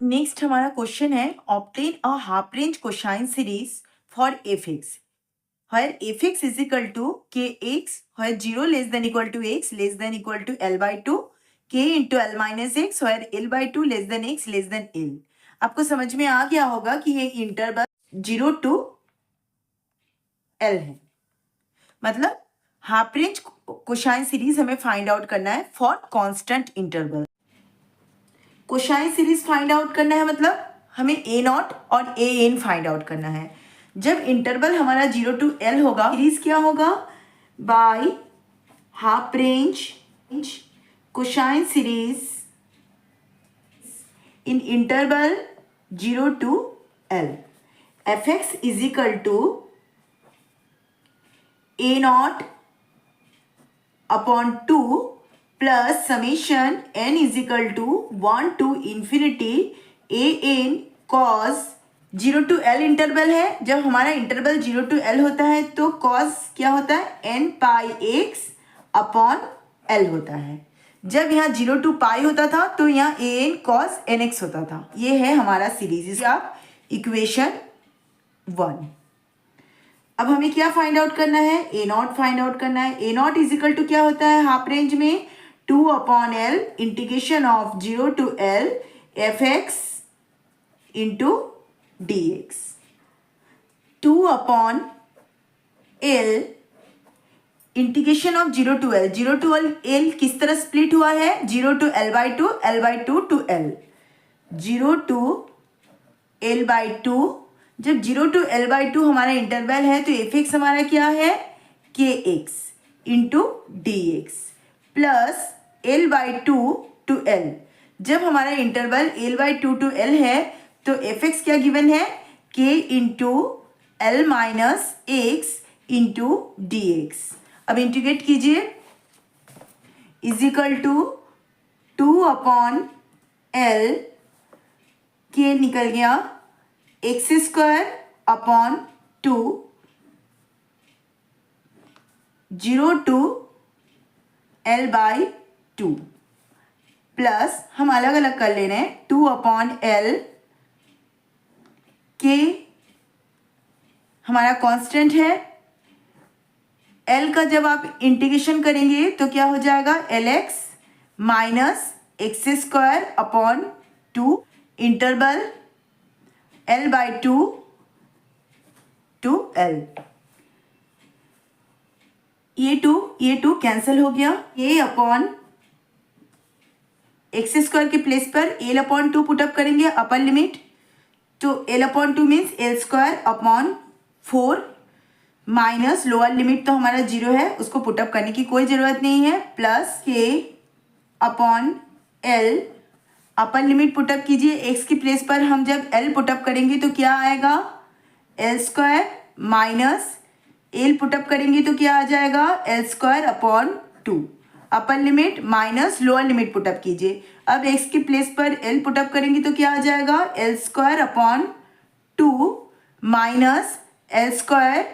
Next हमारा question है obtain a half range cosine series for F x where fx is equal to kx where 0 less than equal to x less than equal to l by 2 k into l minus x where l by 2 less than x less than l। आपको समझ में आ गया होगा कि ये interval 0 to l है, मतलब half range cosine series हमें फाइंड आउट करना है for constant interval. Cosine series find out करना है मतलब हमें ए नॉट और ए एन फाइंड आउट करना है। जब इंटरवल हमारा 0 to l होगा, सीरीज क्या होगा, by half range cosine series in interval 0 to l F x is equal to a nought upon 2 plus summation n is equal to 1 to infinity a n cos 0 to l interval है। जब हमारा interval 0 to l होता है तो cos क्या होता है, n pi x upon l होता है। जब यहाँ 0 to पाई होता था तो यहाँ a n cos nx होता था। ये है हमारा सीरीज का इक्वेशन 1। अब हमें क्या फाइंड आउट करना है, ए नॉट फाइंड आउट करना है। ए नॉट इज इक्वल टू क्या होता है हाफ रेंज में 2 upon l integration of 0 to l F x into dx 2 upon l integration of 0 to l। 0 to l किस तरह स्प्लिट हुआ है, 0 to l by 2 l by 2 to l 0 to l by 2। जब 0 to l by 2 हमारा interval है तो f x हमारा क्या है, k x into d x plus l by 2 to l। जब हमारा interval l by 2 to l है तो एफ एक्स क्या गिवन है, k into L minus x into d x. अब इंटीग्रेट कीजिए, is equal to 2 upon l, k निकल गया, x square upon 2 0 to L by 2 plus हम अलग अलग कर ले रहे हैं 2 अपॉन एल, के हमारा कांस्टेंट है। l का जब आप इंटीग्रेशन करेंगे तो क्या हो जाएगा, L x minus x square upon 2 interval l by 2 to l। ये 2 कैंसिल हो गया, a अपॉन एक्स स्क्वायर के प्लेस पर l अपॉन 2 पुटअप करेंगे अपर लिमिट, तो l upon 2 means l square upon 4 minus lower limit तो हमारा 0 है, उसको पुटअप करने की कोई ज़रूरत नहीं है, प्लस k अपॉन l अपर लिमिट पुटअप कीजिए। x की प्लेस पर हम जब l पुटअप करेंगे तो क्या आएगा, l square minus l put up करेंगे तो क्या आ जाएगा, l square upon 2 upper limit minus lower limit put up कीजिए। अब x की प्लेस पर l पुटअप करेंगे तो क्या आ जाएगा, l square upon 2 minus l square,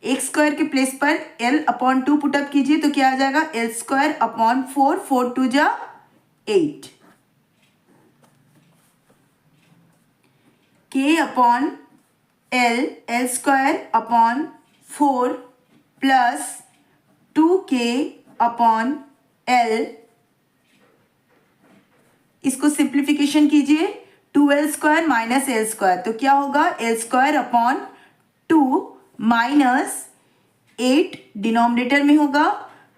x square के प्लेस पर l अपॉन 2 पुटअप कीजिए तो क्या आ जाएगा, l स्क्वायर अपॉन 4, 4 2 जा 8, k upon l square upon 4 plus 2k upon l, इसको सिंप्लीफिकेशन कीजिए, 2l square minus l square तो क्या होगा, l square upon 2 minus 8 denominator में होगा,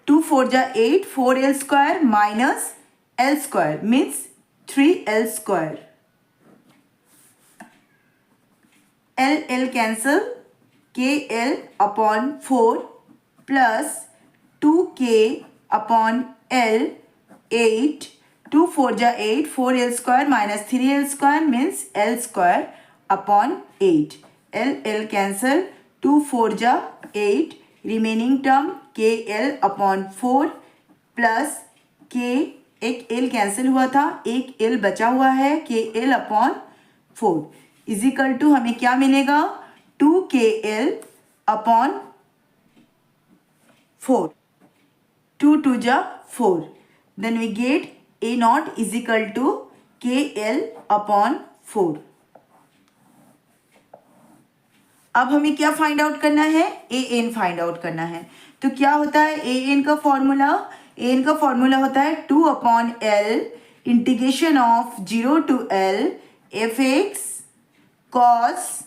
2 4 जा 8, 4l square minus l square means 3l square, l cancel, के l upon 4 plus 2k upon l 8, 2 4 जा 8, 4l square minus 3l square means l square upon 8, l cancel, 2 4 जा 8, remaining term के l upon 4 plus के, एक l cancel हुआ था, एक l बचा हुआ है, k l upon 4 is equal to हमें क्या मिलेगा, 2kl अपॉन 4, 2 2 जा 4, then we get a naught is equal to KL/4। अब हमें क्या फाइंड आउट करना है, AN फाइंड आउट करना है। तो क्या होता है AN का फॉर्मूला, AN का फॉर्मूला होता है 2/L integration of 0 to L fx cos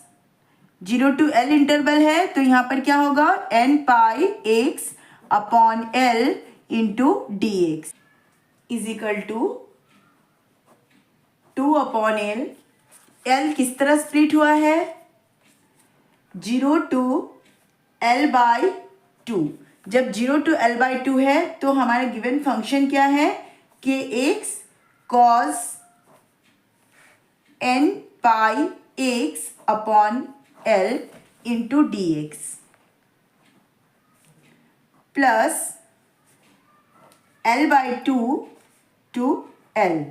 0 to L interval है, तो यहाँ पर क्या होगा n pi x upon L into d x is equal to 2/L। L किस तरह स्प्लिट हुआ है, 0 to L/2। जब 0 to L/2 है तो हमारा गिवन फंक्शन क्या है, kx cos n pi x upon L into d x plus L/2 to L।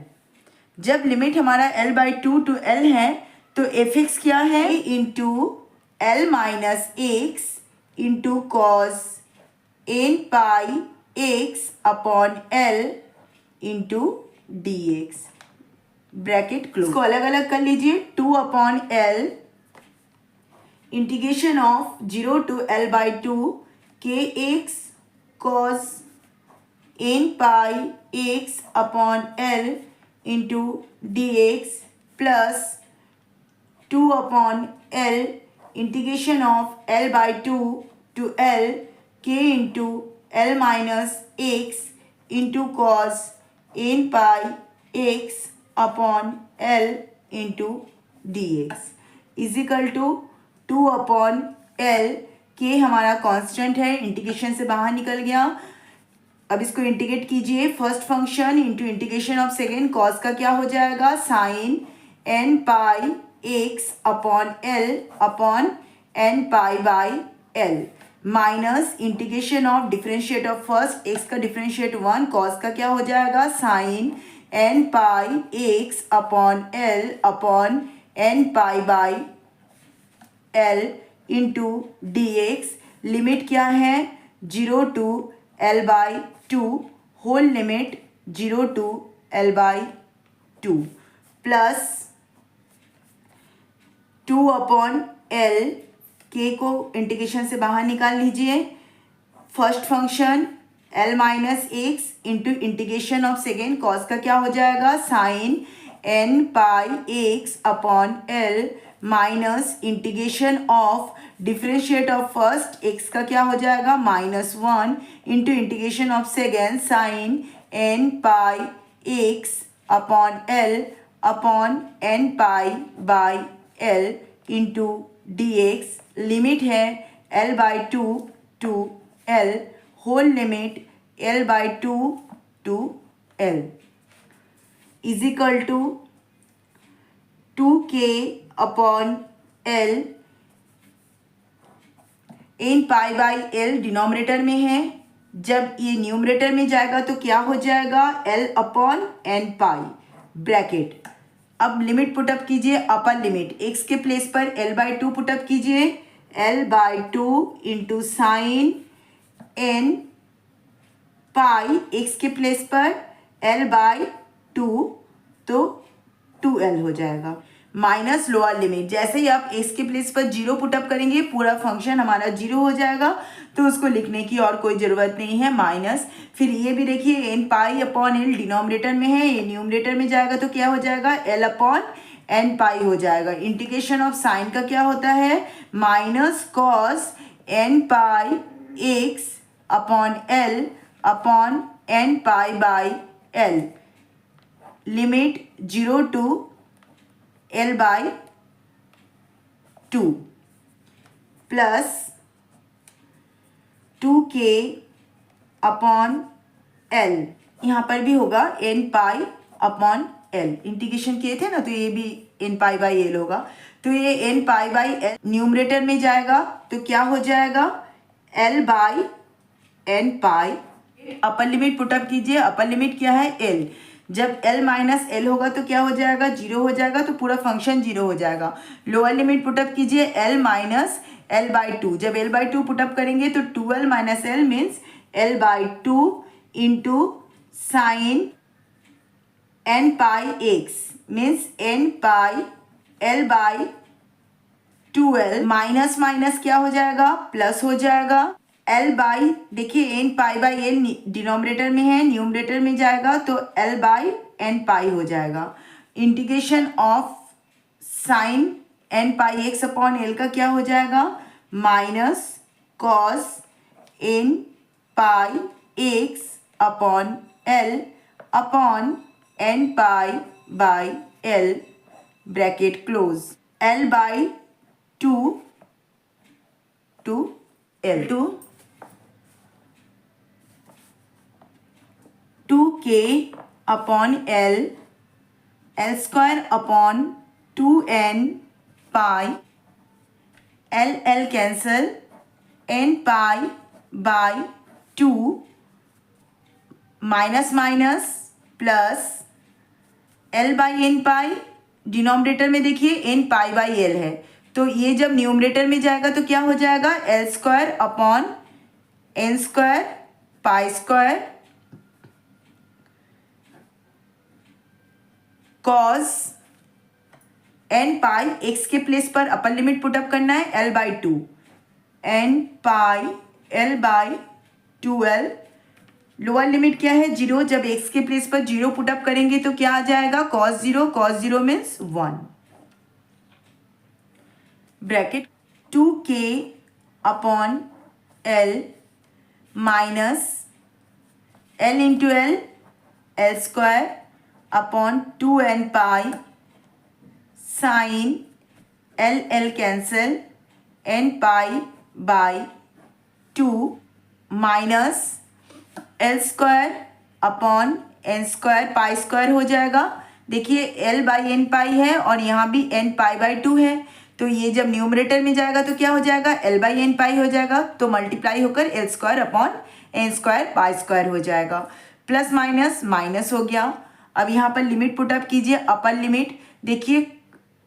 जब लिमिट हमारा L/2 टू L है तो fx क्या है, into L minus x into cos n pi x upon L into d x bracket close. इसको अलग अलग कर लीजिए, 2/L integration of 0 to L/2 kx cos n pi x upon L into d x plus 2/L integration of L/2 to L k into L minus x into cos n pi x upon L into d x is equal to 2/L। K हमारा constant है, integration से बाहर निकल गया। अब इसको integrate कीजिए, first function into integration of second, cos का क्या हो जाएगा sine n pi x upon L upon n pi by L minus integration of differentiate of first, x का डिफरेंशिएट 1, कॉस का क्या हो जाएगा sine n pi x upon L upon n pi by L into d x. Limit क्या है 0 to L/2 whole limit 0 to L/2 plus 2/L। K को integration से बाहर निकाल लीजिए, first function L minus x into integration of second, cos का क्या हो जाएगा sine n pi x upon L minus integration of differentiate of first, x का क्या हो जाएगा -1 into integration of second sine n pi x upon L upon n pi by L into d x. Limit है L/2 to L whole limit L/2 to L is equal to 2k upon L n pi by L denominator में है, जब ये numerator में जाएगा तो क्या हो जाएगा L अपॉन n पाई ब्रैकेट। अब लिमिट पुटअप कीजिए, अपर लिमिट x के प्लेस पर L/2 पुटअप कीजिए, L/2 into sine n pi, x के प्लेस पर L/2 तो 2L हो जाएगा माइनस लोअर लिमिट। जैसे ही आप x के प्लेस पर 0 पुटअप करेंगे पूरा फंक्शन हमारा 0 हो जाएगा, तो उसको लिखने की और कोई ज़रूरत नहीं है माइनस। फिर ये भी देखिए n pi upon L denominator में है, ये न्यूमरेटर में जाएगा तो क्या हो जाएगा L अपॉन n पाई हो जाएगा। इंटीग्रेशन ऑफ साइन का क्या होता है minus cos n pi x upon L upon n pi by L limit 0 to L/2 plus 2k upon L, यहाँ पर भी होगा n pi upon L, integration किए थे ना तो ये भी n पाई बाई L होगा, तो ये n pi by L numerator में जाएगा तो क्या हो जाएगा L by n pi. Upper limit put up कीजिए, अपर लिमिट क्या है L, जब L माइनस L होगा तो क्या हो जाएगा 0 हो जाएगा, तो पूरा फंक्शन 0 हो जाएगा। लोअर लिमिट पुटअप कीजिए L माइनस L/2, जब L/2 पुटअप करेंगे तो 2L minus L means L/2 into sine n pi x means n pi L by 2l minus minus क्या हो जाएगा, प्लस हो जाएगा। एल बाई देखिए n pi by l denominator में है, न्यूमरेटर में जाएगा तो एल बाई एन पाई हो जाएगा। Integration of sine n pi x upon l का क्या हो जाएगा, minus cos N pi x upon l upon n pi by l bracket close. L by 2 to L to 2k upon L square upon 2n pi L cancel n pi by 2 minus minus plus L by n pi, denominator में देखिए n pi by L है तो ये जब numerator में जाएगा तो क्या हो जाएगा, L square upon N square pi square cos N pi, X के प्लेस पर अपर लिमिट पुटअप करना है L by 2 N pi L by 2l, lower limit क्या है 0, जब एक्स के प्लेस पर 0 पुटअप करेंगे तो क्या आ जाएगा, cos 0 means 1 bracket 2k upon l minus l into l l square upon 2n pi sine l cancel n pi by 2 minus l square upon N square pi square हो जाएगा। देखिए L by n पाई है और यहाँ भी N pi by 2 है तो ये जब न्यूमरेटर में जाएगा तो क्या हो जाएगा, एल बाई एन पाई हो जाएगा तो मल्टीप्लाई होकर l square upon N square pi square हो जाएगा। प्लस माइनस माइनस हो गया। अब यहाँ पर लिमिट पुटअप कीजिए, अपर लिमिट देखिए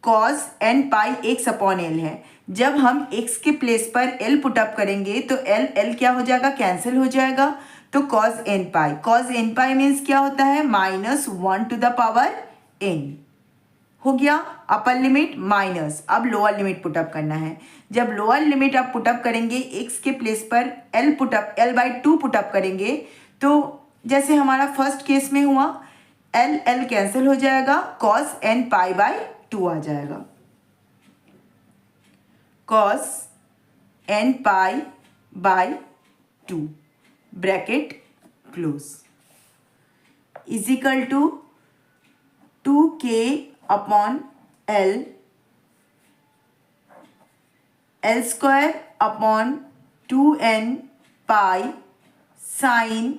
cos N pi x upon L है, जब हम एक्स के प्लेस पर एल पुटअप करेंगे तो एल क्या हो जाएगा, कैंसिल हो जाएगा तो कॉस एन पाई मीन्स क्या होता है, -1 टू द पावर n हो गया अपर लिमिट माइनस। अब लोअर लिमिट पुटअप करना है, जब लोअर लिमिट आप पुटअप करेंगे एक्स के प्लेस पर एल बाई 2 पुटअप करेंगे तो जैसे हमारा फर्स्ट केस में हुआ एल कैंसिल हो जाएगा, कॉस एन पाई बाई 2 आ जाएगा, cos N pi by 2 bracket close is equal to 2k upon L square upon 2n pi sine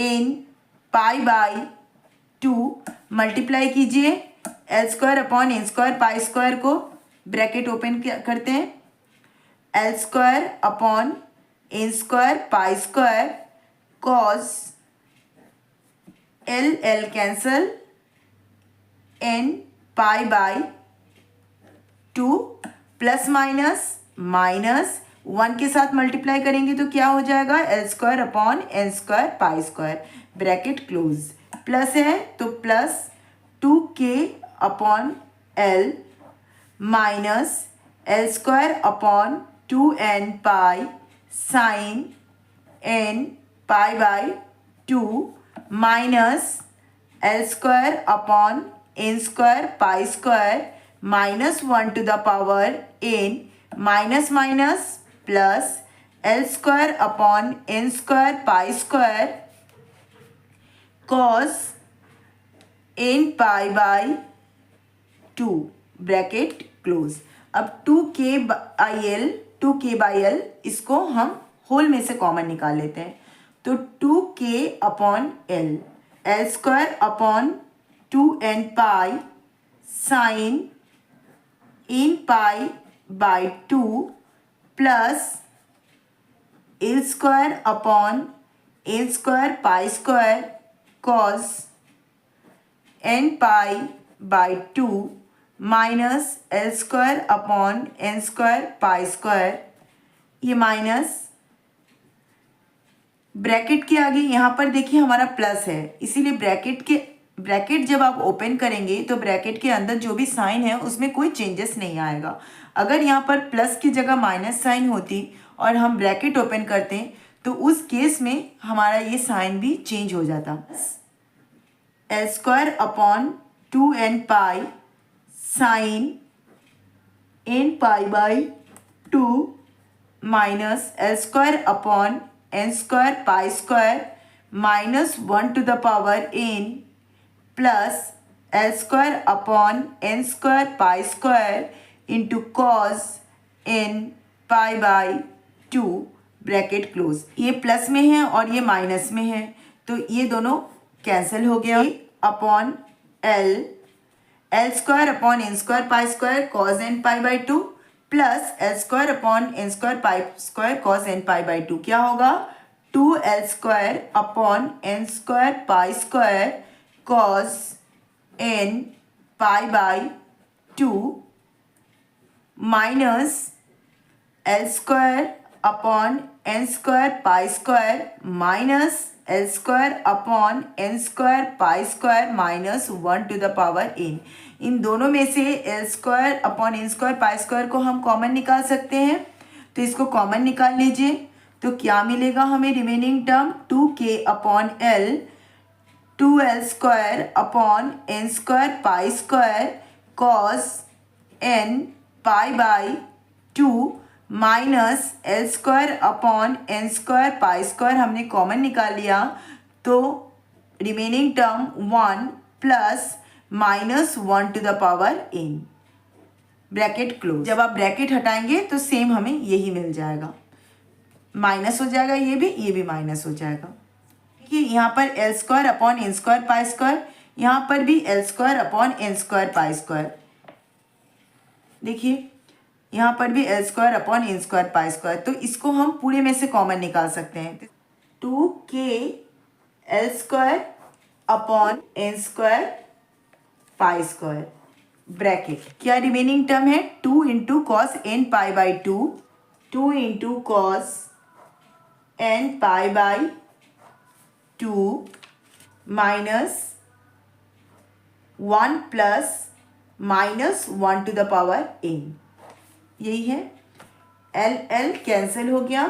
n pi by 2 multiply कीजिए L square upon N square pi square को, bracket open करते हैं, L square upon N square pi square cos L cancel N pi by 2 plus minus minus 1 के साथ multiply करेंगे तो क्या हो जाएगा, L square upon N square pi square bracket close, plus है तो plus 2k upon l minus l square upon 2n pi sine n pi by 2 minus l square upon N square pi square -1 to the power n minus minus plus l square upon N square pi square cos N pi by 2 bracket close. अब 2k by L इसको हम whole में से common निकाल लेते हैं तो 2k upon L square upon 2n pi sine n pi by 2 plus l square upon N square pi square cos N pi by 2 minus l square upon N square pi square, ये minus bracket के आगे यहाँ पर देखिए हमारा plus है इसीलिए bracket के ब्रैकेट जब आप ओपन करेंगे तो ब्रैकेट के अंदर जो भी साइन है उसमें कोई चेंजेस नहीं आएगा। अगर यहाँ पर प्लस की जगह माइनस साइन होती और हम ब्रैकेट ओपन करते तो उस केस में हमारा ये साइन भी चेंज हो जाता। L square upon 2n pi sine n pi by 2 minus l square upon n square pi square minus 1 to the power n plus l square upon n square pi square into cos n pi by 2 bracket close. ये plus में है और ये minus में है तो ये दोनों कैंसिल हो गया। Upon L square upon n square pi square cos n pi by 2 plus l square upon n square pi square cos n pi by 2 क्या होगा 2l square upon n square pi square cos n pi by 2 minus l square upon n square pi square minus l square upon n square pi square minus 1 to the power n। इन दोनों में से L square upon n square pi square को हम common निकाल सकते हैं तो इसको कॉमन निकाल लीजिए। तो क्या मिलेगा हमें remaining term 2k upon l 2l square upon n square pi square cos n pi by 2 minus l square upon n square pi square हमने कॉमन निकाल लिया तो remaining term 1 plus minus 1 to the power n bracket close. जब आप bracket हटाएंगे तो same हमें यही मिल जाएगा, माइनस हो जाएगा ये भी माइनस हो जाएगा। देखिए यहाँ पर L square upon n square pi square, यहाँ पर भी L square upon n square pi square, देखिए यहाँ पर भी L square upon n square pi square. तो इसको हम पूरे में से कॉमन निकाल सकते हैं 2k l square upon n square pi square bracket. क्या रिमेनिंग टर्म है 2 into cos n pi by 2, 2 into cos n pi by 2 minus 1 plus minus 1 to the power n। यही है एल कैंसिल हो गया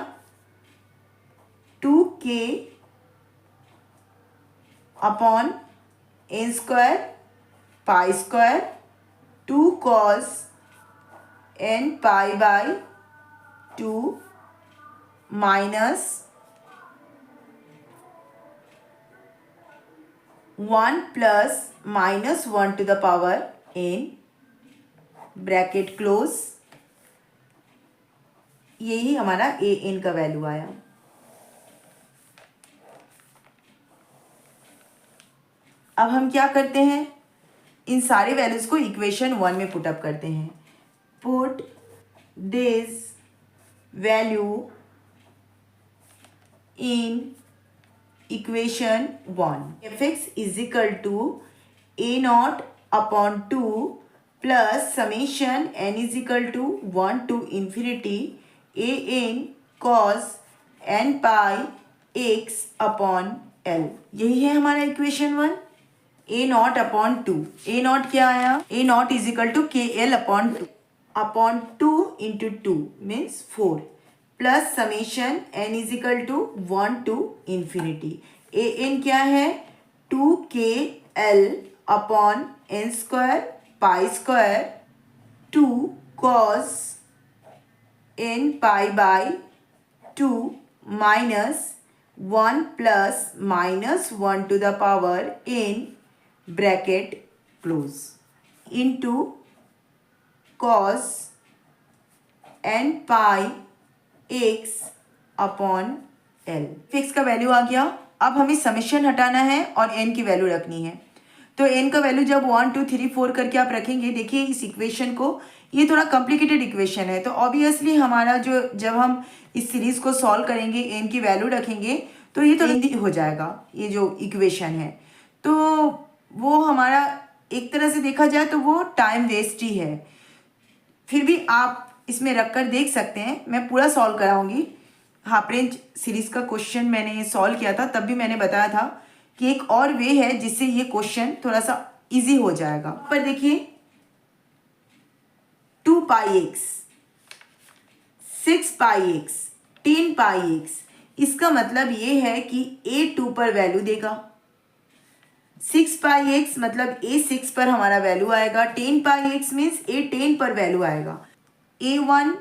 2k upon n square pi square 2 cos n pi by 2 minus 1 plus minus 1 to the power n bracket close. यही हमारा A N का value आया। अब हम क्या करते हैं इन सारे वैल्यूज को इक्वेशन 1 में पुट अप करते हैं। Put this value in equation 1 fx is equal to a naught upon 2 plus summation n is equal to 1 to infinity a n cos n pi x upon l। यही है हमारा equation 1। a naught upon 2, a naught क्या आया a naught is equal to K L upon 2 into 2 means 4 plus summation n is equal to 1 to infinity a n क्या है 2kl upon n square pi square 2 cos n pi by 2 minus 1 plus minus 1 to the power n bracket close into cos n pi x upon l। F x का value आ गया। अब हमें summation हटाना है और n की वैल्यू रखनी है तो n का वैल्यू जब 1 2 3 4 करके आप रखेंगे, देखिए इस इक्वेशन को, ये थोड़ा कॉम्प्लिकेटेड इक्वेशन है तो ऑब्वियसली हमारा जो जब हम इस सीरीज को सॉल्व करेंगे n की वैल्यू रखेंगे तो ये तो लेंदी हो जाएगा ये जो इक्वेशन है, तो वो हमारा एक तरह से देखा जाए तो वो टाइम वेस्ट ही है। फिर भी आप इसमें रख कर देख सकते हैं, मैं पूरा सॉल्व कराऊंगी। हाफ रेंज सीरीज का क्वेश्चन मैंने सॉल्व किया था तब भी मैंने बताया था कि एक और वे है जिससे ये क्वेश्चन थोड़ा सा इजी हो जाएगा। पर देखिए 2 pi x, 6 pi x, 10 pi x, इसका मतलब ये है कि ए 2 पर वैल्यू देगा। 6 पाई एक्स मतलब ए 6 पर हमारा वैल्यू आएगा। 10 पाई एक्स मीन्स ए 10 पर वैल्यू आएगा। ए 1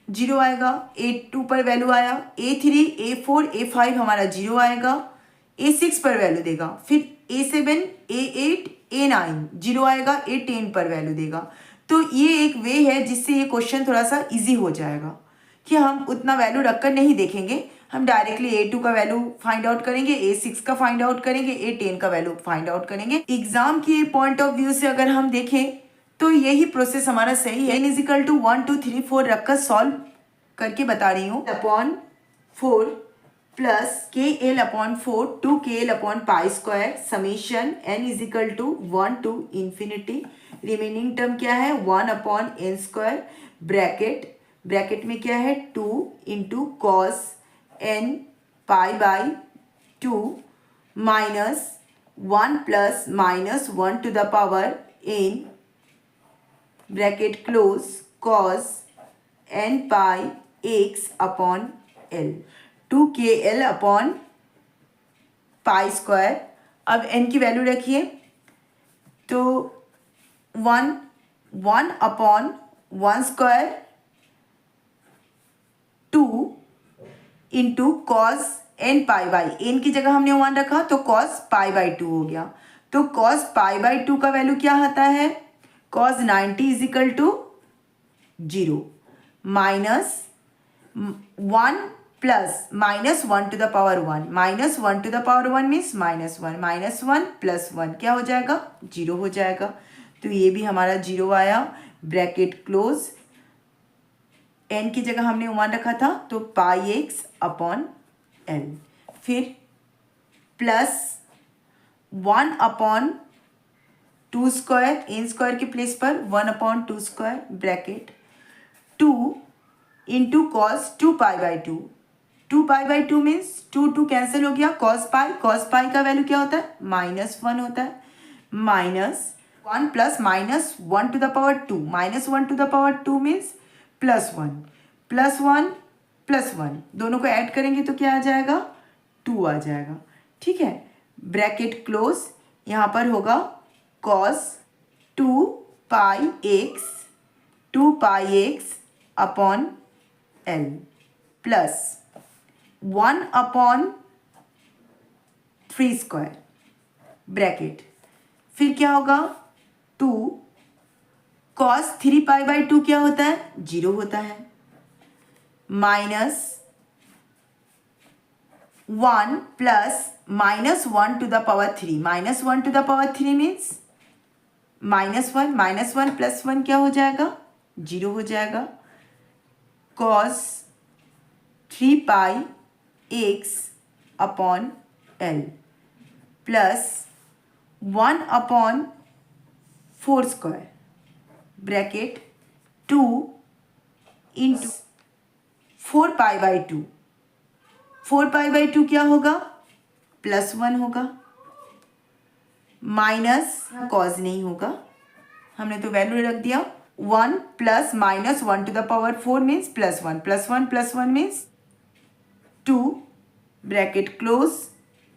जीरो आएगा, ए 2 पर वैल्यू आया, ए 3, ए 4, ए 5 हमारा जीरो आएगा, ए 6 पर वैल्यू देगा। फिर ए 7, ए 8, ए 9 जीरो आएगा, ए 10 पर वैल्यू देगा। तो ये एक वे है जिससे ये क्वेश्चन थोड़ा सा इजी हो जाएगा कि हम उतना वैल्यू रखकर नहीं देखेंगे, हम डायरेक्टली ए 2 का वैल्यू फाइंड आउट करेंगे, ए 6 का फाइंड आउट करेंगे, ए 10 का वैल्यू फाइंड आउट करेंगे। एग्जाम के पॉइंट ऑफ व्यू से अगर हम देखें तो यही प्रोसेस हमारा सही है। n इजिकल टू 1 2 3 4 रखकर सॉल्व करके बता रही हूँ। Upon 4 plus k L upon 4 2 k L upon pi square summation n is equal to 1 to infinity. Remaining term क्या है 1 अपॉन एन स्क्वायर, ब्रैकेट में क्या है 2 into cos N pi by 2 minus 1 plus minus 1 to the power n bracket close cos N pi x upon l, 2 k L upon pi square. अब n की value रखिए तो 1 upon 1 square 2 into cos N pi by, n की जगह हमने 1 रखा तो cos pi by 2 हो गया। तो कॉस पाई बाई 2 का वैल्यू क्या आता है cos 90 is equal to 0 minus 1 plus minus 1 to the power 1, minus 1 to the power 1 means -1, -1 plus 1 क्या हो जाएगा 0 हो जाएगा। तो ये भी हमारा 0 आया, ब्रैकेट क्लोज। n की जगह हमने 1 रखा था तो पाई एक्स अपॉन एल, फिर plus 1 upon 2 square, n square के प्लेस पर 1 upon 2 square bracket 2 into cos 2 pi by 2, 2 pi by 2 means 2 cancel हो गया, कॉस पाई का वैल्यू क्या होता है -1 होता है, minus 1 plus minus 1 to the power 2, -1 to the power 2 means +1 +1 +1 दोनों को ऐड करेंगे तो क्या आ जाएगा 2 आ जाएगा। ठीक है, ब्रैकेट क्लोज। यहाँ पर होगा cos 2 pi x upon L plus 1 upon 3 square bracket, फिर क्या होगा 2 कॉस 3 पाई बाई 2 क्या होता है 0 होता है, minus 1 plus -1 to the power 3, -1 to the power 3 means -1 plus 1 क्या हो जाएगा 0 हो जाएगा, cos 3 pi x upon L plus 1 upon 4 square bracket 2 into 4 pi by 2, 4 pi by 2 क्या होगा +1 होगा, माइनस कॉज नहीं होगा, हमने तो वैल्यू रख दिया 1 plus -1 to the power 4 means +1 +1 means 2 bracket close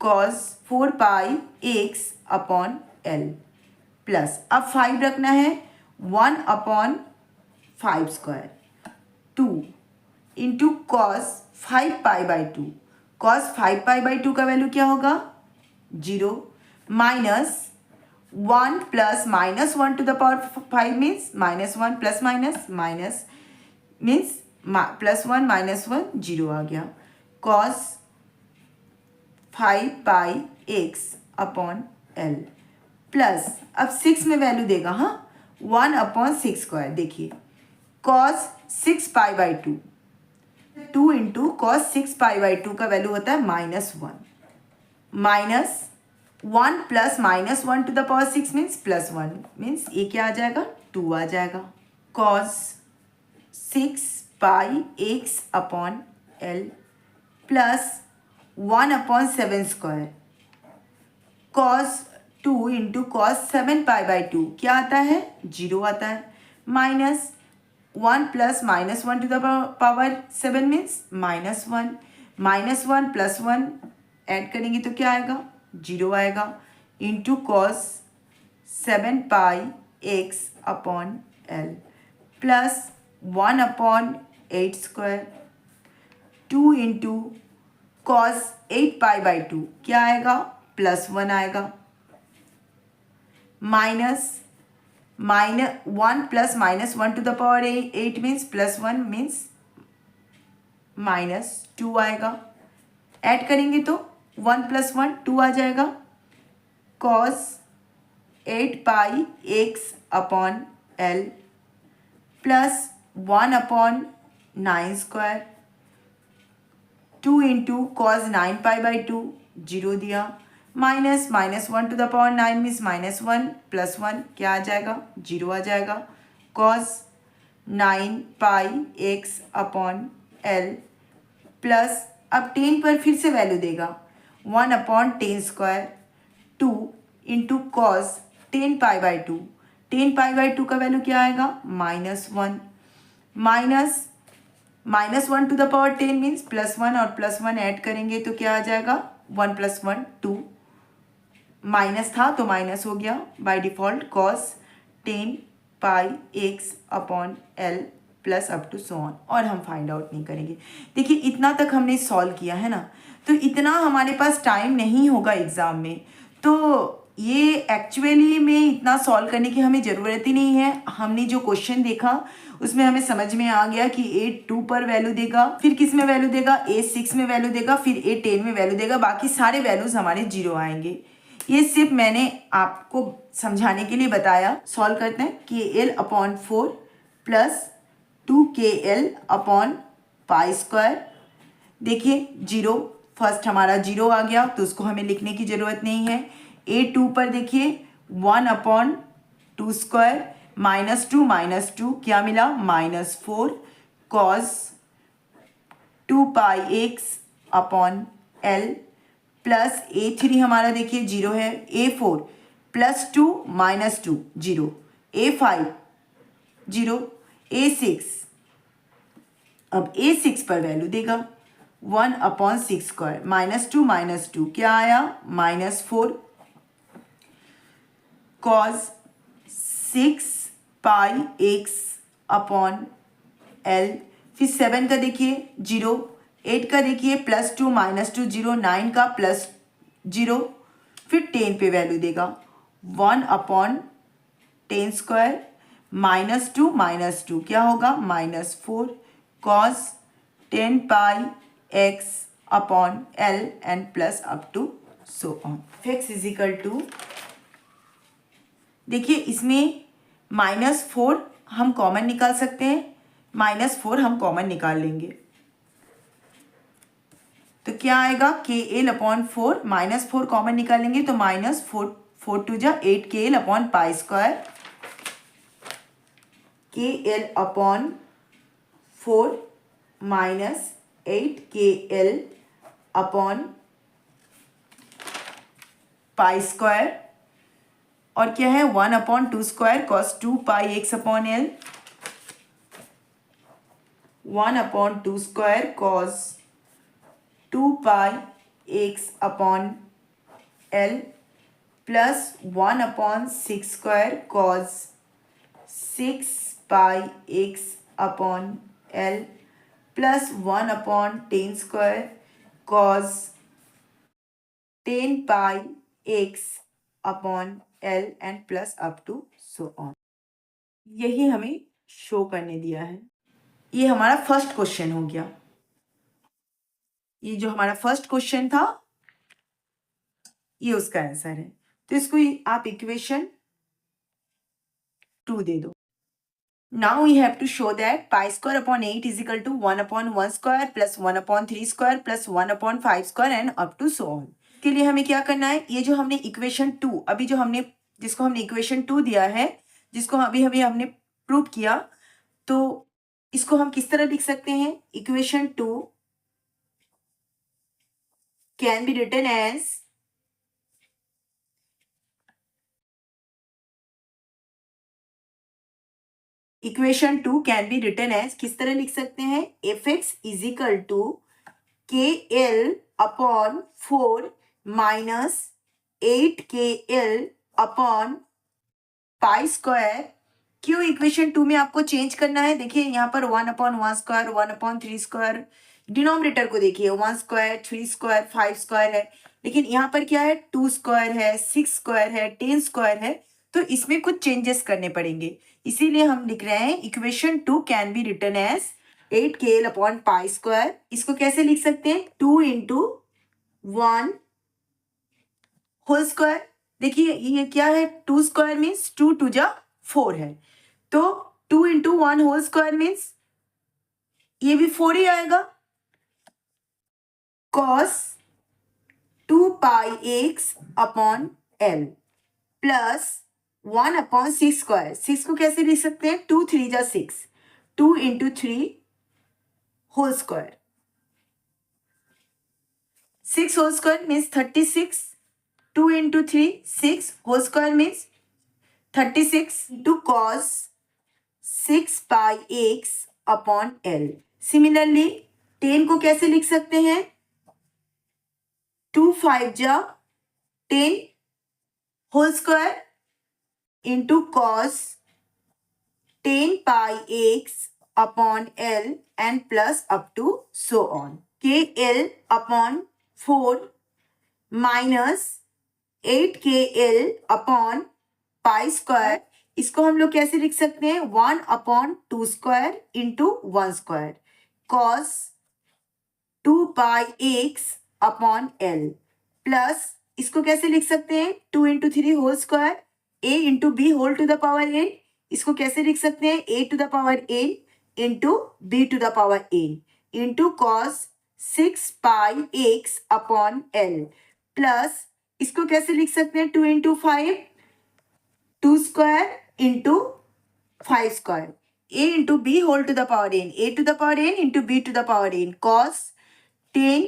cos 4 pi x upon L plus, अब 5 रखना है 1 upon 5 square 2 into cos 5 pi by 2, cos 5 pi by 2 का वैल्यू क्या होगा 0, minus 1 plus -1 to the power 5 means -1 plus minus means +1 -1 0 आ गया, cos 5 पाई x upon L plus, अब 6 में वैल्यू देगा, हाँ 1 अपॉन 6 स्क्वायर, देखिए cos 6 pi by 2, 2 into cos 6 pi by 2 का वैल्यू होता है -1, minus 1 plus -1 to the power 6 means +1 means ये क्या आ जाएगा 2 आ जाएगा, cos 6 pi x upon L plus 1 upon 7 square cos 2 into cos 7 पाई/2 क्या आता है? 0 आता है। Minus 1 plus -1 to the power 7 means -1, -1 plus 1 add करेंगे तो क्या आएगा? 0 आएगा। इंटू cos 7 पाई/x/L प्लस 1/8² 2 इंटू cos 8 पाई/2 क्या आएगा? +1 आएगा। Minus 1 plus -1 to the power 8 means +1 means -2 आएगा। ऐड करेंगे तो 1 प्लस 1 2 आ जाएगा। cos 8 पाई/x/L प्लस 1/9² 2 इंटू cos 9 पाई/2 0 दिया। Minus -1 to the power 9 means -1 plus 1 क्या आ जाएगा? 0 आ जाएगा। cos 9 पाई/x/L प्लस अब 10 पर फिर से वैल्यू देगा 1/10² 2 इंटू cos 10 पाई/2 10 पाई/2 का वैल्यू क्या आएगा? -1 minus -1 to the power 10 means +1 और +1 ऐड करेंगे तो क्या आ जाएगा? 1 प्लस 1 2 माइनस था तो माइनस हो गया बाय डिफ़ॉल्ट। cos 10 पाई/x/L plus up to so on और हम फाइंड आउट नहीं करेंगे। देखिए इतना तक हमने सॉल्व किया है ना, तो इतना हमारे पास टाइम नहीं होगा एग्ज़ाम में, तो ये एक्चुअली में इतना सॉल्व करने की हमें ज़रूरत ही नहीं है। हमने जो क्वेश्चन देखा उसमें हमें समझ में आ गया कि A2 पर वैल्यू देगा, फिर किस में वैल्यू देगा? A6 में वैल्यू देगा, फिर A10 में वैल्यू देगा, बाकी सारे वैल्यूज़ हमारे 0 आएंगे। ये सिर्फ मैंने आपको समझाने के लिए बताया। सॉल्व करते हैं। KL/4 plus 2KL/π²। देखिए 0 फर्स्ट हमारा 0 आ गया तो उसको हमें लिखने की ज़रूरत नहीं है। A2 पर देखिए 1/2² -2 क्या मिला? -4 cos 2πx/L प्लस A3 हमारा देखिए 0 है। A4 +2 -2 0 A5 0 A6 अब A6 पर वैल्यू देगा 1/6² -2 क्या आया? -4 cos 6πx/L फिर 7 का देखिए 0 8 का देखिए +2 -2 0 9 का +0 फिर 10 पे वैल्यू देगा 1/10² -2 क्या होगा? -4 cos 10πx/L and plus up to so on. x is equal to देखिए इसमें -4 हम कॉमन निकाल सकते हैं, -4 हम कॉमन निकाल लेंगे तो क्या आएगा? KL/4 -4 कॉमन निकालेंगे तो -4 2 जा 8 KL/π²। KL/4 -8 KL/π² और क्या है? 1/2² cos 2πx/L 1/2² cos 2πx/L plus 1/6² cos 6πx/L plus 1/10² cos 10πx/L and plus up to so on. यही हमें शो करने दिया है। ये हमारा फर्स्ट क्वेश्चन हो गया। ये जो हमारा फर्स्ट क्वेश्चन था ये उसका आंसर है, तो इसको आप इक्वेशन 2 दे दो। Now we have to show that π²/8 is equal to 1/1² plus 1/3² plus 1/5² and up to so on। के लिए हमें क्या करना है? ये जो हमने इक्वेशन 2 अभी जो हमने जिसको हमने इक्वेशन 2 दिया है, जिसको अभी अभी हमने प्रूव किया, तो इसको हम किस तरह लिख सकते हैं? Equation 2 can be written as equation 2 can be written as, किस तरह लिख सकते हैं, F x is equal to K L upon 4 minus 8 KL upon pi square. क्यों इक्वेशन 2 में आपको चेंज करना है, देखिए यहाँ पर 1/1 स्क्वायर 1/3 स्क्वायर, डिनोमिनेटर को देखिए 1 स्क्वायर 3 स्क्वायर 5 स्क्वायर है, लेकिन यहाँ पर क्या है 2 स्क्वायर है 6 स्क्वायर है 10 स्क्वायर है, तो इसमें कुछ चेंजेस करने पड़ेंगे। इसीलिए हम लिख रहे हैं equation 2 can be written as 8KL upon pi square. इसको कैसे लिख सकते हैं, 2 इंटू 1 होल स्क्वायर। देखिए ये क्या है, 2 स्क्वायर मीन्स 2 2 जा 4 है, तो 2 इंटू 1 होल स्क्वायर मीन्स ये भी 4 ही आएगा। cos 2 pi x upon L plus 1/6 square. 6 को कैसे लिख सकते हैं, 2 3 जा 6, 2 into 3 whole square, 6 whole square means 36, 2 into 3 6 whole square means 36 to cos 6 pi x upon L. Similarly 10 को कैसे लिख सकते हैं, 2 5 जा 10 whole square into cos 10 pi x upon L and plus up to so on. KL upon 4 minus 8KL upon pi square. इसको हम लोग कैसे लिख सकते हैं, 1/2 square into 1 square cos 2 pi x upon L plus इसको कैसे लिख सकते हैं, 2 into 3 whole square a into b whole to the power n। इसको कैसे लिख सकते हैं, a to the power n into b to the power n into cos 6 pi x upon L plus इसको कैसे लिख सकते हैं, 2 into 5 2 square into 5 square, a into b whole to the power n, a to the power n into b to the power n cos 10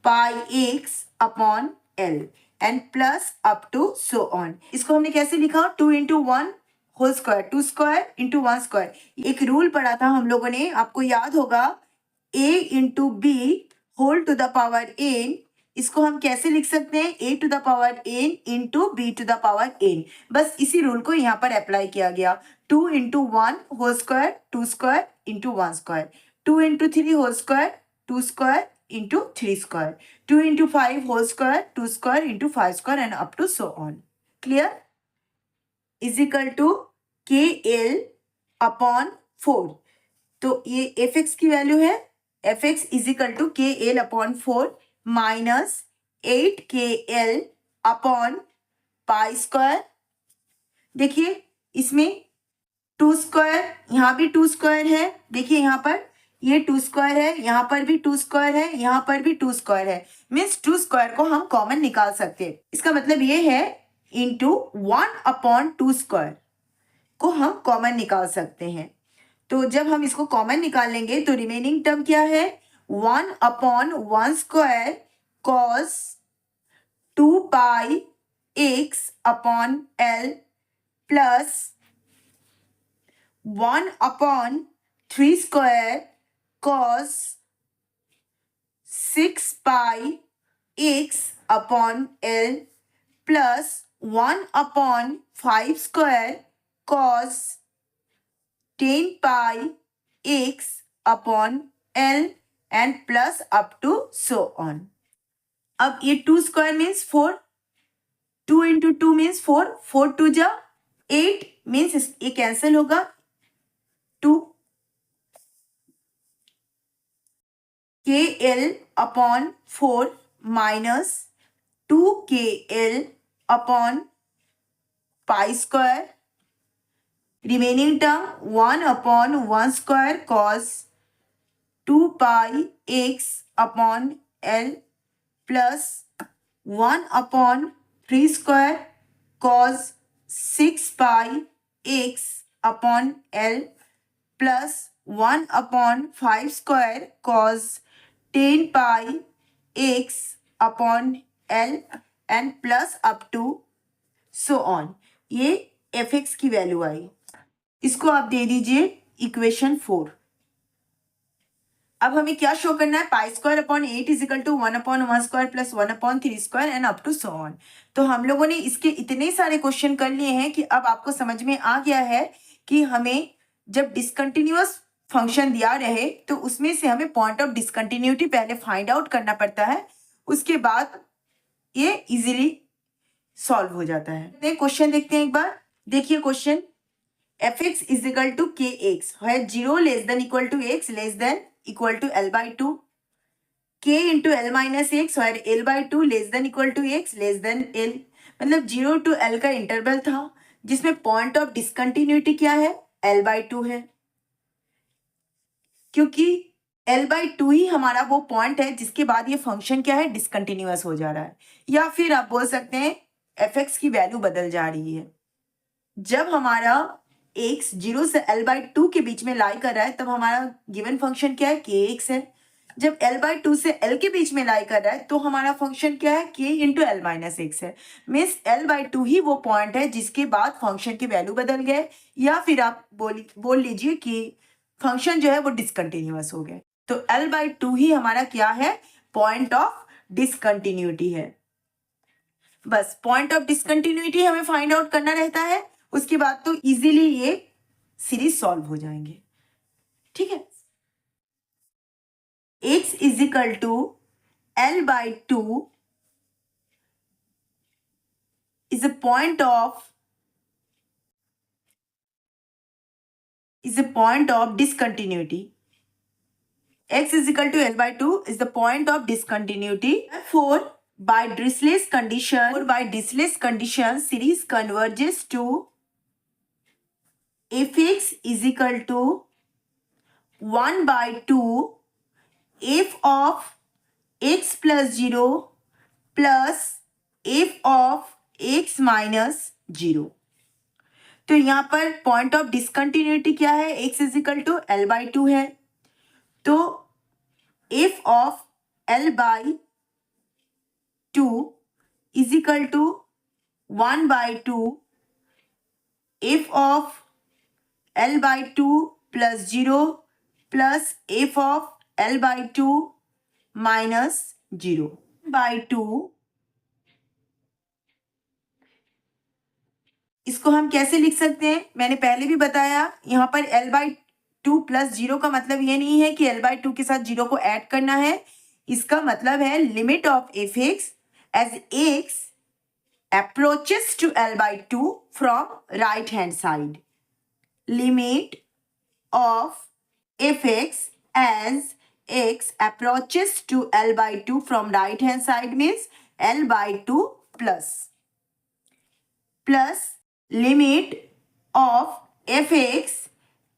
pi x upon l and plus up to so on. इसको हमने कैसे लिखा, 2 into 1 whole square 2 square into 1 square. एक rule पढ़ा था हम लोगों ने, आपको याद होगा, a into b whole to the power n। इसको हम कैसे लिख सकते हैं, a to the power n into b to the power n। बस इसी रूल को यहाँ पर अप्लाई किया गया, 2 into 1 whole square 2 square into 1 square, 2 into 3 whole square 2 square into 3 square, 2 into 5 whole square 2 square into 5 square and up to so on. Clear, is equal to KL upon 4। तो ये F x की value है, F x is equal to KL upon 4 minus 8KL upon pi square. देखिए इसमें 2 square, यहाँ भी 2 square है, देखिए यहाँ पर ये 2 स्क्वायर है, यहाँ पर भी 2 स्क्वायर है, यहाँ पर भी 2 स्क्वायर है, मीन्स 2 स्क्वायर को हम कॉमन निकाल सकते हैं। इसका मतलब ये है इंटू 1/2 स्क्वायर को हम कॉमन निकाल सकते हैं। तो जब हम इसको कॉमन निकालेंगे तो रिमेनिंग टर्म क्या है, 1/1 square cos 2 pi x upon L plus 1/3 square cos 6 pi x upon L plus 1/5 square cos 10 pi x upon L and plus up to so on. अब ये 2 स्क्वायर मीन्स 4, 2 इंटू 2 मीन्स 4, 4 2 जा 8 means ये cancel होगा, 2 KL upon 4 minus 2KL upon pi square. Remaining term 1/1 square cos 2 pi x upon L plus 1/3 square cos 6 pi x upon L plus 1/5 square cos 10 pi x upon L and plus up to so on. ये F x की value आई। इसको आप दे दीजिए equation 4। अब हमें क्या show करना है, pi square upon 8 is equal to 1 upon 1 square plus 1 upon 3 square and up to so so. On हम लोगों ने इसके इतने सारे क्वेश्चन कर लिए हैं कि अब आपको समझ में आ गया है कि हमें जब डिसकंटिन्यूअस फंक्शन दिया रहे तो उसमें से हमें पॉइंट ऑफ डिसकंटिन्यूटी पहले फाइंड आउट करना पड़ता है, उसके बाद ये इजीली सॉल्व हो जाता है। क्वेश्चन देखते हैं एक बार। देखिए question, f x is equal to k x है 0 less than equal to x less than equal to L by two, k into L minus x और L by two less than equal to x less than L. मतलब 0 to L का interval था जिसमें point of discontinuity क्या है, L by two है, क्योंकि L by to ही हमारा वो पॉइंट है जिसके बाद ये फंक्शन क्या है, डिसकंटिन्यूअस हो जा रहा है। या फिर आप बोल सकते हैं एफ एक्स की वैल्यू बदल जा रही है। जब हमारा x 0 से l बाई टू के बीच में लाई कर रहा है तब हमारा गिवन फंक्शन क्या है, kx है। जब l बाई टू से l के बीच में लाई कर रहा है तो हमारा फंक्शन क्या है, k into L minus x है। मीन्स l बाई टू ही वो पॉइंट है जिसके बाद फंक्शन की वैल्यू बदल गए, या फिर आप बोल लीजिए कि फंक्शन जो है वो डिसकंटिन्यूअस हो गए। तो l बाई टू ही हमारा क्या है, पॉइंट ऑफ डिसकंटिन्यूटी है। बस पॉइंट ऑफ डिसकंटिन्यूटी हमें फाइंड आउट करना रहता है, उसके बाद तो इजीली ये सीरीज सॉल्व हो जाएंगे। ठीक है, x is equal to L by two is a point of discontinuity. x is equal to L by 2 is the point of discontinuity. Therefore, by Dirichlet's condition, series converges to fx is equal to 1 by 2 f of x plus 0 plus f of x minus 0। तो यहाँ पर point of discontinuity क्या है, x is equal to L by two है, तो f of L by 2 is equal to 1 by 2 f of L by 2 plus 0 plus f of L by 2 minus 0 by 2। इसको हम कैसे लिख सकते हैं, मैंने पहले भी बताया, यहाँ पर L by 2 प्लस 0 का मतलब ये नहीं है कि L by 2 के साथ 0 को ऐड करना है। इसका मतलब है limit of f x as x approaches to L by 2 from right hand side. Limit of f x as x approaches to L by 2 from right hand side means L by 2 plus limit of fx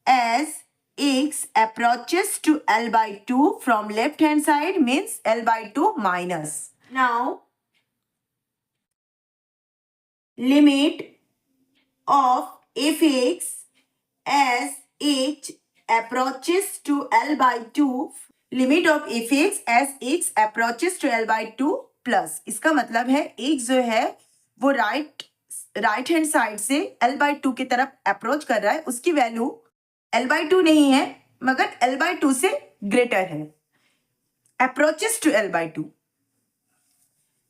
as x approaches to L by 2 from left hand side means L by 2 minus. Now limit of fx as h approaches to L by 2, limit of fx as x approaches to L by 2 plus, इसका मतलब है x जो है वो right hand side से L by 2 की तरफ approach कर रहा है, उसकी वैल्यू L by 2 नहीं है मगर L by 2 से ग्रेटर है, अप्रोचेस टू L by 2।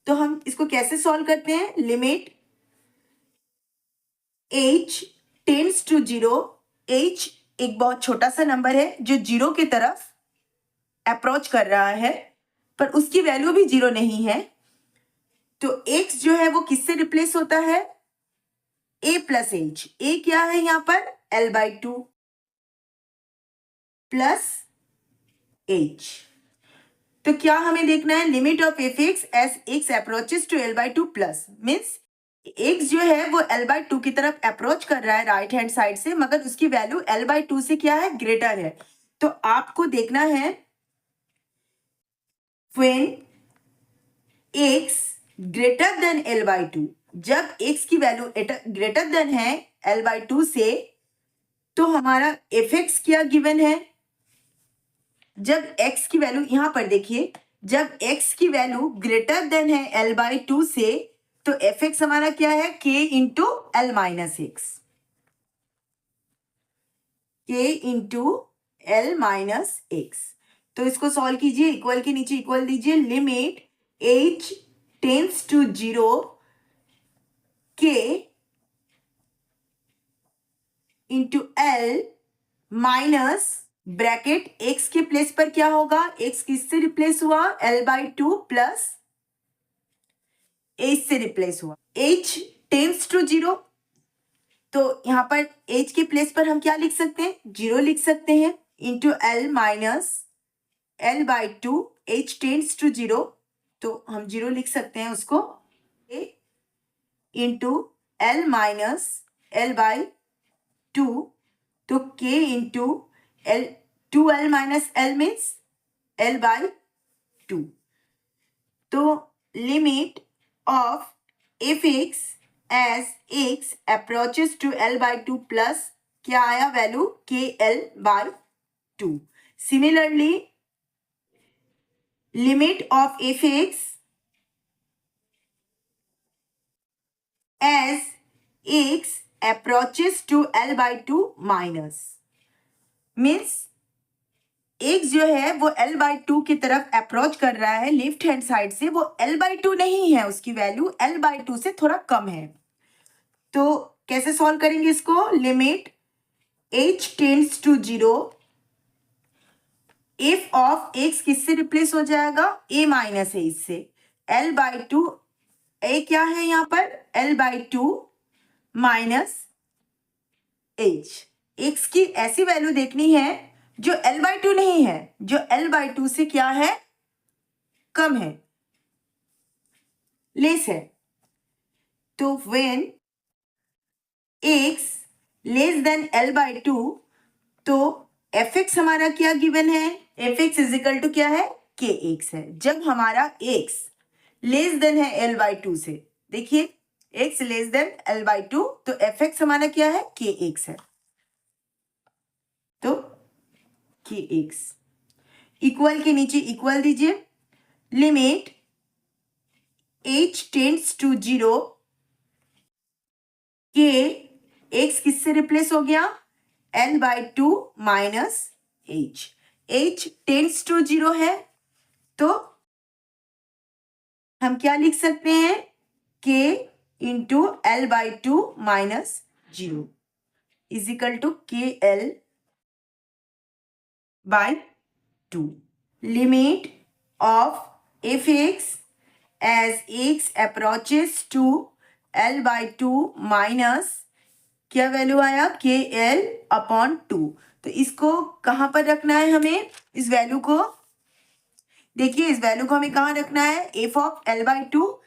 तो हम इसको कैसे सॉल्व करते हैं, limit h tends to 0, h एक बहुत छोटा सा नंबर है जो 0 की तरफ अप्रोच कर रहा है पर उसकी वैल्यू भी 0 नहीं है, तो x जो है वो किससे रिप्लेस होता है, a प्लस h। a क्या है यहाँ पर, L by 2 प्लस h। तो क्या हमें देखना है, limit of f x as x approaches to L by 2 plus, means x जो है वो L by 2 की तरफ अप्रोच कर रहा है राइट हैंड साइड से मगर उसकी वैल्यू L by 2 से क्या है, ग्रेटर है। तो आपको देखना है when x greater than L by 2, जब x की वैल्यू ग्रेटर देन है L by 2 से तो हमारा एफ एक्स क्या गिवन है, जब x की वैल्यू यहां पर देखिए, जब x की वैल्यू ग्रेटर देन है L by 2 से तो एफ एक्स हमारा क्या है, k into L minus x. के इंटू एल माइनस एक्स। तो इसको सॉल्व कीजिए, इक्वल के नीचे इक्वल दीजिए, लिमिट h टेंस टू 0 के into L minus bracket x के प्लेस पर क्या होगा, x किससे रिप्लेस हुआ, l/2 प्लस h से रिप्लेस हुआ, h टेंस टू 0, तो यहाँ पर h के प्लेस पर हम क्या लिख सकते हैं, 0 लिख सकते हैं, into L minus l/2, h tends to 0, तो हम 0 लिख सकते हैं उसको, इंटू एल माइनस l/2, तो k into L, 2l minus L means l/2। तो limit of f x as x approaches to l/2 plus क्या आया value, kl/2। Similarly limit of f x as x approaches to l/2 minus, means x जो है वो l/2 की तरफ approach कर रहा है लेफ्ट हैंड साइड से, वो l/2 नहीं है, उसकी वैल्यू l/2 से थोड़ा कम है। तो कैसे सॉल्व करेंगे इसको, limit h tends to 0, f of x किससे रिप्लेस हो जाएगा, a माइनस h से, l/2, a क्या है यहाँ पर, l/2 माइनस h। x की ऐसी वैल्यू देखनी है जो l/2 नहीं है, जो l/2 से क्या है, कम है, लेस है। तो when x less than l/2, तो fx हमारा क्या गिवन है, fx इज इक्वल टू क्या है, kx है। जब हमारा x लेस देन है l/2 से, देखिए x लेस देन l/2, तो fx हमारा क्या है, kx है। तो kx इक्वल के नीचे इक्वल दीजिए, लिमिट h टेंड्स टू 0 के x किससे रिप्लेस हो गया, l/2 minus h, h tends to 0 है, तो हम क्या लिख सकते हैं, k into l/2 minus 0 is equal to kl/2। Limit of f x as x approaches to l/2 minus क्या वैल्यू आया, kl/2। तो इसको कहाँ पर रखना है हमें, इस वैल्यू को, देखिए इस वैल्यू को हमें कहाँ रखना है, एफ ऑफ l/2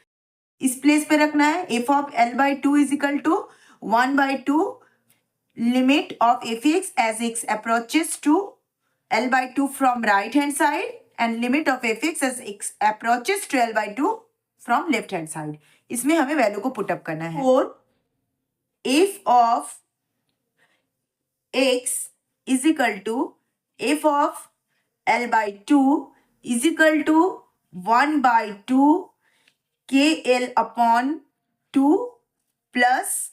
इस प्लेस पे रखना है, f of l/2 is equal to 1/2 limit of f x as x approaches to l/2 from right hand side and limit of f x as x approaches to l/2 from left hand side. इसमें हमें value को put up करना है, और एफ of x is equal to f of l/2 is equal to 1/2 kl/2 plus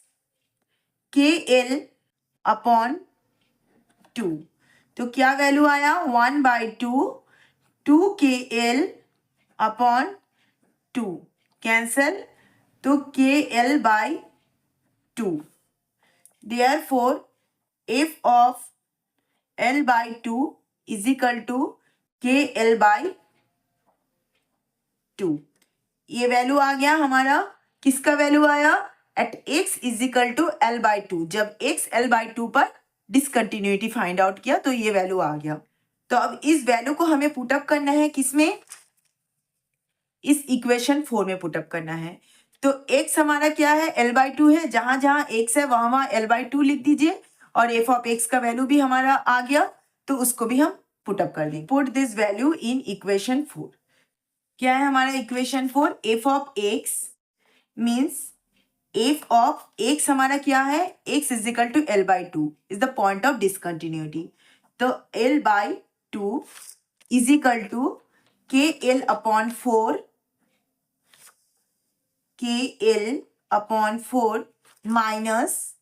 kl/2। तो क्या value आया, 1/2 2kl/2 कैंसल, तो kl/2। Therefore f of l/2 is equal to kl/2। ये वैल्यू आ गया हमारा, किसका वैल्यू आया, at x is equal to l/2, जब x l/2 पर डिसकंटिन्यूटी फाइंड आउट किया तो ये वैल्यू आ गया। तो अब इस वैल्यू को हमें पुटअप करना है, किसमें, इस इक्वेशन 4 में पुटअप करना है। तो x हमारा क्या है, l/2 है, जहां जहां x है वहां वहां l/2 लिख दीजिए, और f ऑफ x का वैल्यू भी हमारा आ गया, तो उसको भी हम पुटअप कर देंगे। Put this value in equation 4। क्या है हमारा equation 4, f of x means f of x हमारा क्या है, x is equal to l/2 is the point of discontinuity. तो l/2 is equal to kl/4 kl/4 minus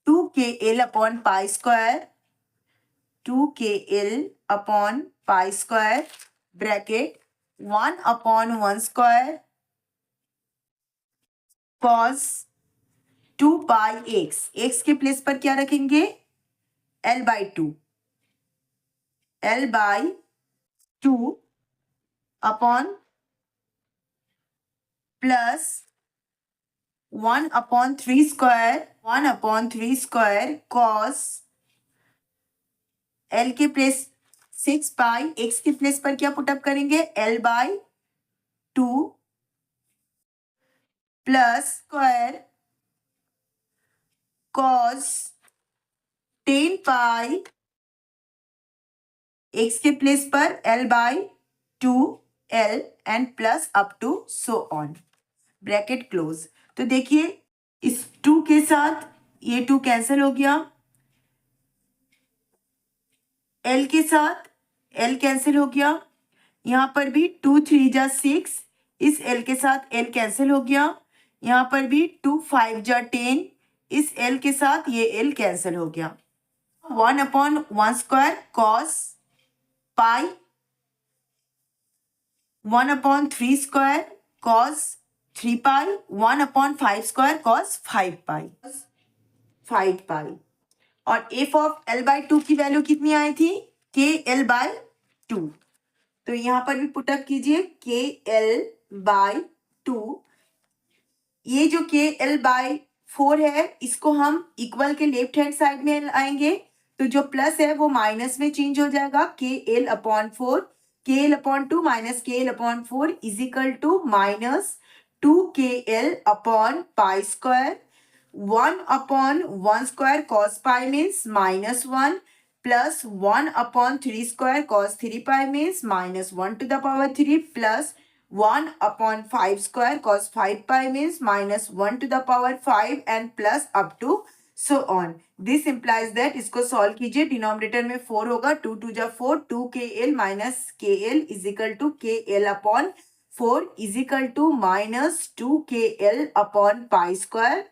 2kl/π² 2kl upon pi square bracket 1/1 cos 2 pi x के place पर क्या रखेंगे l/2 upon plus 1/3 square cos l के place 6 पाई x के place पर क्या put up करेंगे l/2 plus square cos 10 pi x के प्लेस पर l/2 l and plus up to so on bracket close. तो देखिए इस 2 के साथ ये 2 कैंसिल हो गया, l के साथ l कैंसिल हो गया, यहाँ पर भी 2 3 जा 6, इस l के साथ l कैंसिल हो गया, यहाँ पर भी 2 5 जा 10, इस l के साथ ये l कैंसिल हो गया। 1/1 स्क्वायर cos पाई 1/3 स्क्वायर cos 3 पाई 1/5 स्क्वायर cos 5 पाई और f ऑफ l/2 की वैल्यू कितनी आई थी kl/2। तो यहाँ पर भी पुटअप कीजिए kl/2। ये जो kl/4 है इसको हम इक्वल के लेफ्ट हैंड साइड में आएंगे, तो जो प्लस है वो माइनस में चेंज हो जाएगा kl/4 kl/2 minus kl/4 is equal to minus 2kl upon pi square 1/1 square cos pi means -1 plus 1/3 square cos 3 pi means -1⁻³ plus 1/5 square cos 5 pi means -1�5 and plus up to so on. This implies that इसको solve कीजिए, denominator में 4 होगा, 2 2 जा 4 2kl minus kl is equal to kl upon 4 is equal to -2kl upon pi square.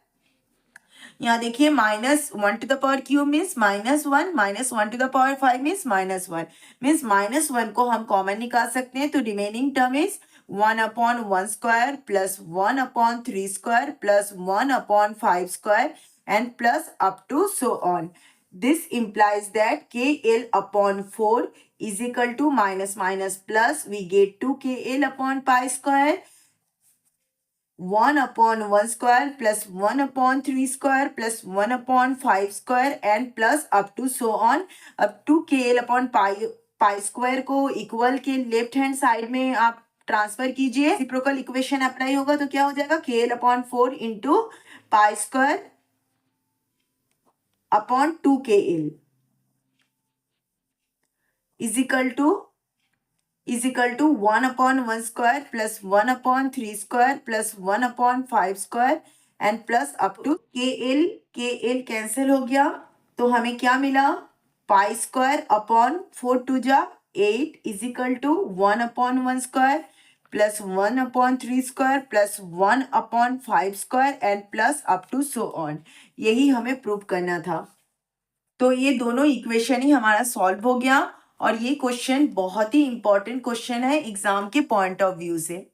यहाँ देखिए -1⁻³ means -1 -1⁻5 means -1 means -1 को हम common निकाल सकते हैं, तो remaining term is 1/1 square plus 1/3 square plus 1/5 square and plus up to so on. This implies that kl upon 4 is equal to minus plus we get 2kl upon pi square 1/1 square plus 1/3 square plus 1/5 square and plus up to so on. अब 2kl upon pi square को equal के left hand side में आप transfer कीजिए, reciprocal equation apply होगा तो क्या हो जाएगा kl upon 4 into pi square upon 2kl is equal to 1/1 square plus 1/3 square plus 1/5 square and plus up to kl cancel हो गया, तो हमें क्या मिला पाई स्क्वायर अपॉन 4 2 जा 8 is equal to 1/1 square plus 1/3 square plus 1/5 square and plus up to so on. यही हमें prove करना था। तो ये दोनों इक्वेशन ही हमारा सॉल्व हो गया और ये क्वेश्चन बहुत ही इंपॉर्टेंट क्वेश्चन है एग्जाम के पॉइंट ऑफ व्यू से।